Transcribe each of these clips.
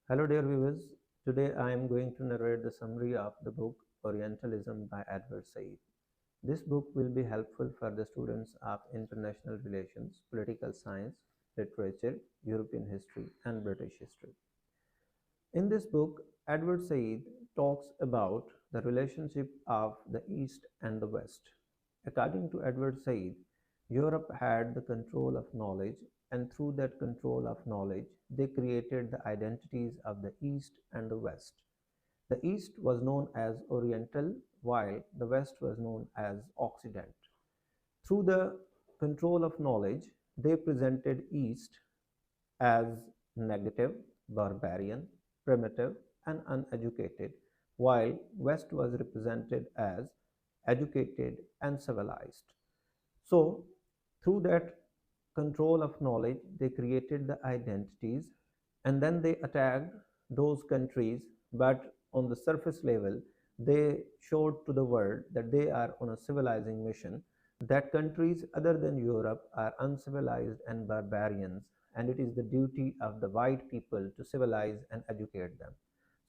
Hello, dear viewers. Today I am going to narrate the summary of the book Orientalism by Edward Said. This book will be helpful for the students of international relations, political science, literature, European history, and British history. In this book, Edward Said talks about the relationship of the East and the West. According to Edward Said, Europe had the control of knowledge, and through that control of knowledge, they created the identities of the East and the West. The East was known as Oriental, while the West was known as Occident. Through the control of knowledge, they presented East as negative, barbarian, primitive, and uneducated, while West was represented as educated and civilized. So, through that control of knowledge, they created the identities and then they attacked those countries, but on the surface level, they showed to the world that they are on a civilizing mission, that countries other than Europe are uncivilized and barbarians, and it is the duty of the white people to civilize and educate them.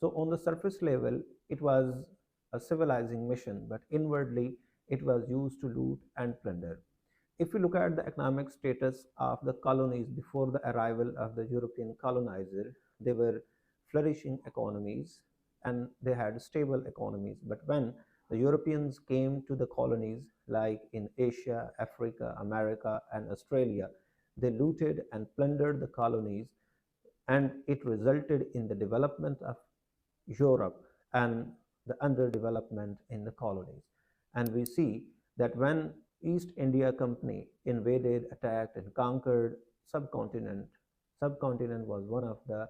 So, on the surface level, it was a civilizing mission, but inwardly, it was used to loot and plunder. If you look at the economic status of the colonies before the arrival of the European colonizer, they were flourishing economies and they had stable economies. But when the Europeans came to the colonies, like in Asia, Africa, America, and Australia, they looted and plundered the colonies, and it resulted in the development of Europe and the underdevelopment in the colonies. And we see that when East India Company invaded, attacked, and conquered subcontinent, subcontinent was one of the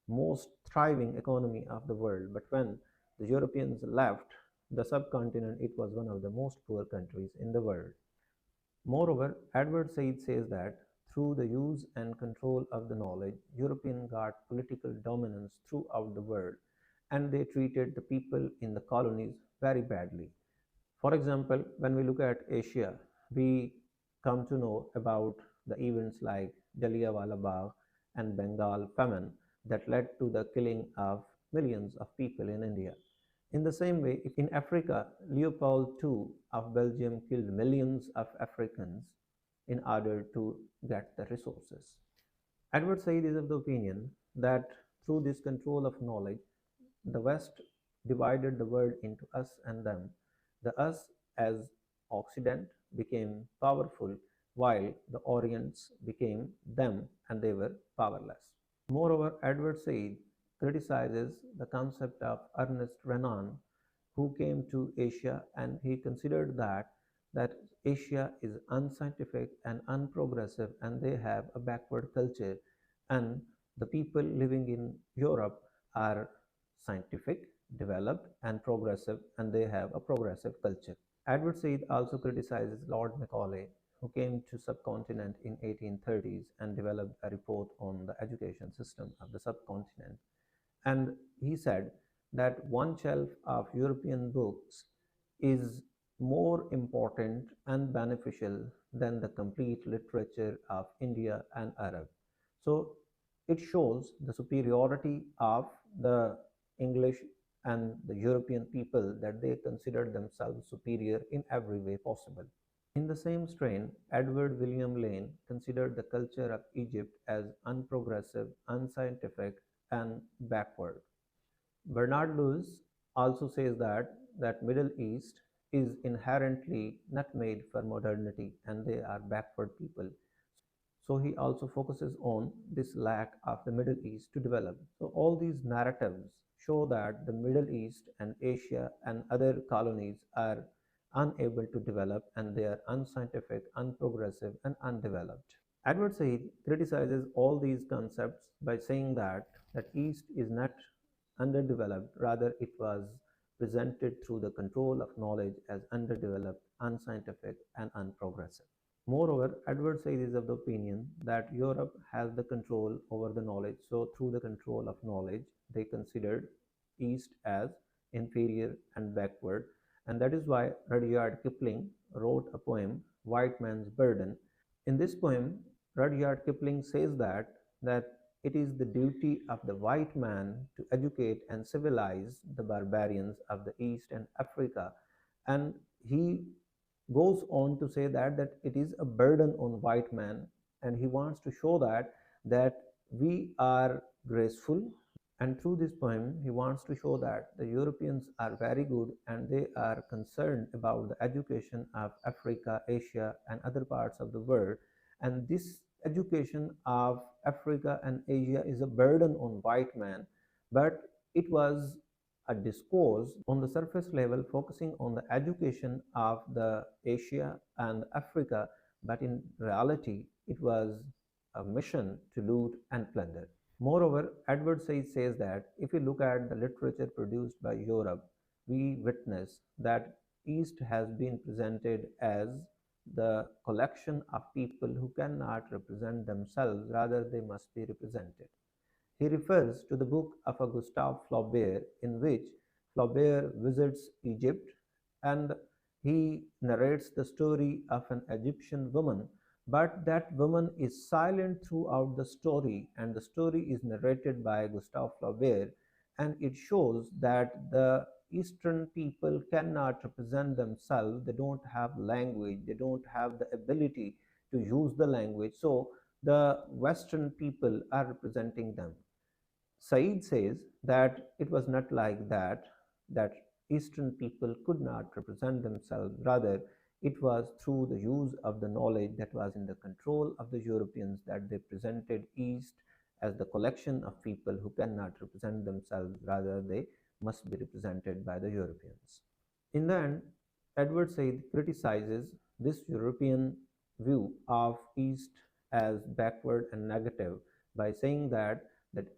most thriving economy of the world. But when the Europeans left the subcontinent, it was one of the most poor countries in the world. Moreover, Edward Said says that through the use and control of the knowledge, Europeans got political dominance throughout the world, and they treated the people in the colonies very badly. For example, when we look at Asia, we come to know about the events like Jallianwala Bagh and Bengal famine that led to the killing of millions of people in India. In the same way, in Africa, Leopold II of Belgium killed millions of Africans in order to get the resources. Edward Said is of the opinion that through this control of knowledge, the West divided the world into us and them. The us as Occident became powerful, while the Orients became them and they were powerless. Moreover, Edward Said criticizes the concept of Ernest Renan, who came to Asia, and he considered that Asia is unscientific and unprogressive, and they have a backward culture, and the people living in Europe are scientific, developed, and progressive, and they have a progressive culture. Edward Said also criticizes Lord Macaulay, who came to subcontinent in 1830s and developed a report on the education system of the subcontinent. And he said that one shelf of European books is more important and beneficial than the complete literature of India and Arab. So it shows the superiority of the English and the European people, that they considered themselves superior in every way possible. In the same strain, Edward William Lane considered the culture of Egypt as unprogressive, unscientific, and backward. Bernard Lewis also says that Middle East is inherently not made for modernity and they are backward people. So he also focuses on this lack of the Middle East to develop. So all these narratives show that the Middle East and Asia and other colonies are unable to develop, and they are unscientific, unprogressive, and undeveloped. Edward Said criticizes all these concepts by saying that East is not underdeveloped, rather it was presented through the control of knowledge as underdeveloped, unscientific, and unprogressive. Moreover, Edward Said is of the opinion that Europe has the control over the knowledge, so through the control of knowledge, they considered East as inferior and backward, and that is why Rudyard Kipling wrote a poem, White Man's Burden. In this poem, Rudyard Kipling says that it is the duty of the white man to educate and civilize the barbarians of the East and Africa. And he goes on to say that it is a burden on white man, and he wants to show that we are graceful. And through this poem, he wants to show that the Europeans are very good and they are concerned about the education of Africa, Asia, and other parts of the world. And this education of Africa and Asia is a burden on white man, but it was a discourse on the surface level focusing on the education of the Asia and Africa, but in reality, it was a mission to loot and plunder. Moreover, Edward says that if we look at the literature produced by Europe, we witness that East has been presented as the collection of people who cannot represent themselves, rather they must be represented. He refers to the book of a Gustave Flaubert, in which Flaubert visits Egypt and he narrates the story of an Egyptian woman, but that woman is silent throughout the story, and the story is narrated by Gustave Flaubert, and it shows that the Eastern people cannot represent themselves. They don't have language, they don't have the ability to use the language, so the Western people are representing them. Said says that it was not like that Eastern people could not represent themselves. Rather, it was through the use of the knowledge that was in the control of the Europeans that they presented East as the collection of people who cannot represent themselves. Rather, they must be represented by the Europeans. In the end, Edward Said criticizes this European view of East as backward and negative by saying that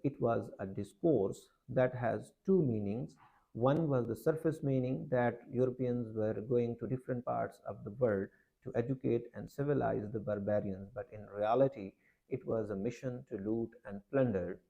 it was a discourse that has two meanings. One was the surface meaning that Europeans were going to different parts of the world to educate and civilize the barbarians, but in reality, it was a mission to loot and plunder.